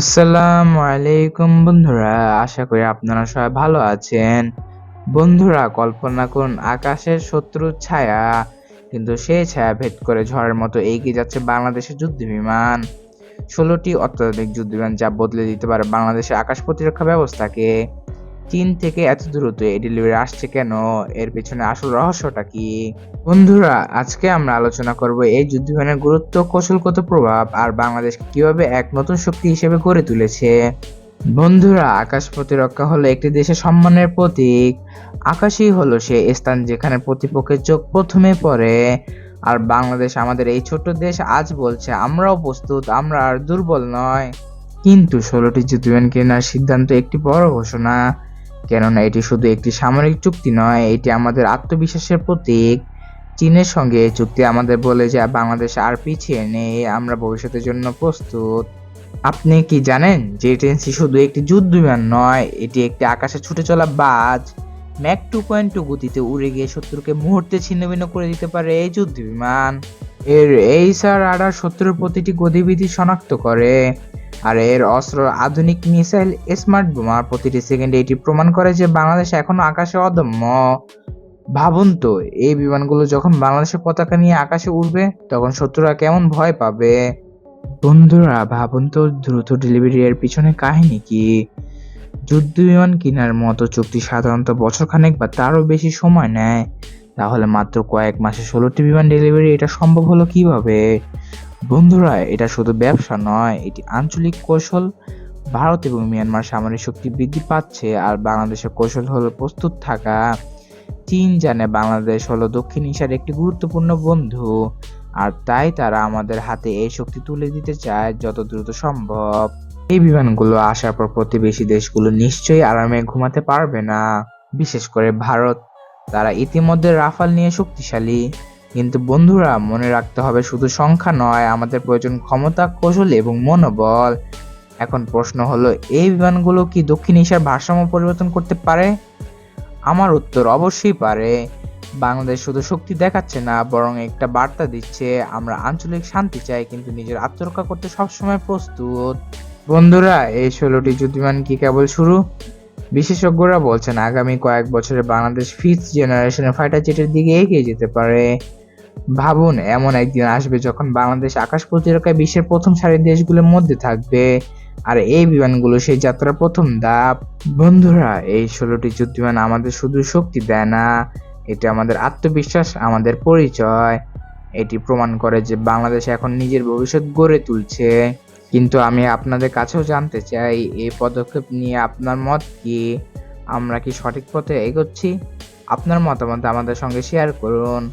আসসালামু আলাইকুম বন্ধুরা, আশা করি আপনারা সবাই ভালো আছেন। বন্ধুরা, কল্পনা করুন আকাশের শত্রুর ছায়া, কিন্তু সেই ছায়া ভেদ করে ঝড়ের মতো এগিয়ে যাচ্ছে বাংলাদেশের যুদ্ধবিমান। ১৬টি অত্যাধুনিক যুদ্ধবিমান যা বদলে দিতে পারে বাংলাদেশের আকাশ প্রতিরক্ষা ব্যবস্থাকে। চীন থেকে এত দ্রুত এই ডেলিভারি আসছে কেন? এর পেছনে আসল রহস্যটা কি? বন্ধুরা, আজকে আমরা আলোচনা করব এই যুদ্ধবিমানের গুরুত্ব, কৌশলগত প্রভাব আর বাংলাদেশকে কিভাবে এক নতুন শক্তি হিসেবে গড়ে তুলেছে। বন্ধুরা, আকাশ প্রতিরক্ষা হলো একটি দেশের সম্মানের প্রতীক। আকাশই হলো সে স্থান যেখানে প্রতিপক্ষের চোখ প্রথমে পড়ে। আর বাংলাদেশ, আমাদের এই ছোট্ট দেশ, আজ বলছে আমরাও প্রস্তুত, আমরা আর দুর্বল নয়। কিন্তু ১৬টি যুদ্ধবিমান কেনার সিদ্ধান্ত একটি বড় ঘোষণা। কেননা এটি শুধু একটি সামরিক চুক্তি নয়, এটি আমাদের আত্মবিশ্বাসের প্রতীক। চীনের সঙ্গে এই চুক্তি আমাদের বলে যে বাংলাদেশ আর পিছিয়ে নেই, আমরা ভবিষ্যতের জন্য প্রস্তুত। আপনি কি জানেন যে টেনসি শুধু একটি যুদ্ধবিমান নয়, এটি একটি আকাশে ছুটে চলা বাজ। ম্যাক 2.2 গতিতে উড়ে গিয়ে শত্রুকে মুহূর্তে ছিন্নভিন্ন করে দিতে পারে এই যুদ্ধবিমান। এর এইচআর রাডার শত্রুর প্রতিটি গতিবিধি শনাক্ত করে। আর এর অস্ত্র আধুনিক মিসাইল, স্মার্ট বোমা, প্রতিটি সেকেন্ডে এটি প্রমাণ করে যে বাংলাদেশ এখনো আকাশে অদম্য। ভাবুন তো, এই বিমানগুলো যখন বাংলাদেশের পতাকা নিয়ে আকাশে উড়বে, তখন শত্রুরা কেমন ভয় পাবে। বন্ধুরা, ভাবুন তো, দ্রুত ডেলিভারি এর পিছনে কাহিনী কি? যুদ্ধ বিমান কেনার মতো চুক্তি সাধারণত বছরখানেক বা তারও বেশি সময় নেয়। তাহলে মাত্র কয়েক মাসে ১৬টি বিমান ডেলিভারি, এটা সম্ভব হলো কিভাবে? বন্ধুরা, এটা শুধু ব্যবসা নয়, এটি আঞ্চলিক কৌশল। ভারত এবং মিয়ানমার সামরিক শক্তি বৃদ্ধি পাচ্ছে, আর বাংলাদেশের কৌশল হলো প্রস্তুত থাকা। চীন জানে বাংলাদেশ হলো দক্ষিণ এশিয়ার একটি গুরুত্বপূর্ণ বন্ধু, আর তাই তারা আমাদের হাতে এই শক্তি তুলে দিতে চায় যত দ্রুত সম্ভব। এই বিমানগুলো আসার পর প্রতিবেশী দেশগুলো নিশ্চয়ই আরামে ঘুমাতে পারবে না, বিশেষ করে ভারত। তারা ইতিমধ্যে রাফাল নিয়ে শক্তিশালী। কিন্তু বন্ধুরা, মনে রাখতে হবে শুধু সংখ্যা নয়, আমাদের প্রয়োজন ক্ষমতা, কৌশল এবং মনোবল। এখন প্রশ্ন হলো, এই বিমানগুলো কি দক্ষিণ এশিয়ার ভারসাম্য পরিবর্তন করতে পারে? আমার উত্তর অবশ্যই পারে। বাংলাদেশ শুধু শক্তি দেখাচ্ছে না, বরং একটা বার্তা দিচ্ছে, আমরা আঞ্চলিক শান্তি চাই, কিন্তু নিজের আত্মরক্ষা করতে সবসময় প্রস্তুত। বন্ধুরা, এই ১৬টি যুদ্ধবিমান কি কেবল শুরু? বিশেষজ্ঞরা বলছেন আগামী কয়েক বছরে বাংলাদেশ 5th জেনারেশনের ফাইটার জেটের দিকে এগিয়ে যেতে পারে। ভাবুন, এমন একদিন আসবে যখন বাংলাদেশ আকাশ প্রতিরক্ষায় বিশ্বের প্রথম সারির দেশগুলোর মধ্যে থাকবে। আর এই বিমানগুলো সেই যাত্রার প্রথম ধাপ। বন্ধুরা, এই ১৬টি যুদ্ধবিমান আমাদের শুধু শক্তি দেয় না, এটা আমাদের আত্মবিশ্বাস, আমাদের পরিচয়। এটি প্রমাণ করে যে বাংলাদেশ এখন নিজের ভবিষ্যৎ গড়ে তুলছে। কিন্তু আমি আপনাদের কাছেও জানতে চাই, এই পদক্ষেপ নিয়ে আপনার মত কি? আমরা কি সঠিক পথে এগোচ্ছি? আপনার মতামত আমাদের সঙ্গে শেয়ার করুন।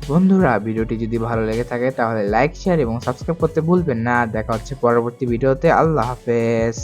বন্ধুরা, ভিডিওটি যদি ভালো লেগে থাকে তাহলে লাইক, শেয়ার এবং সাবস্ক্রাইব করতে ভুলবেন না। দেখা হচ্ছে পরবর্তী ভিডিওতে। আল্লাহ হাফেজ।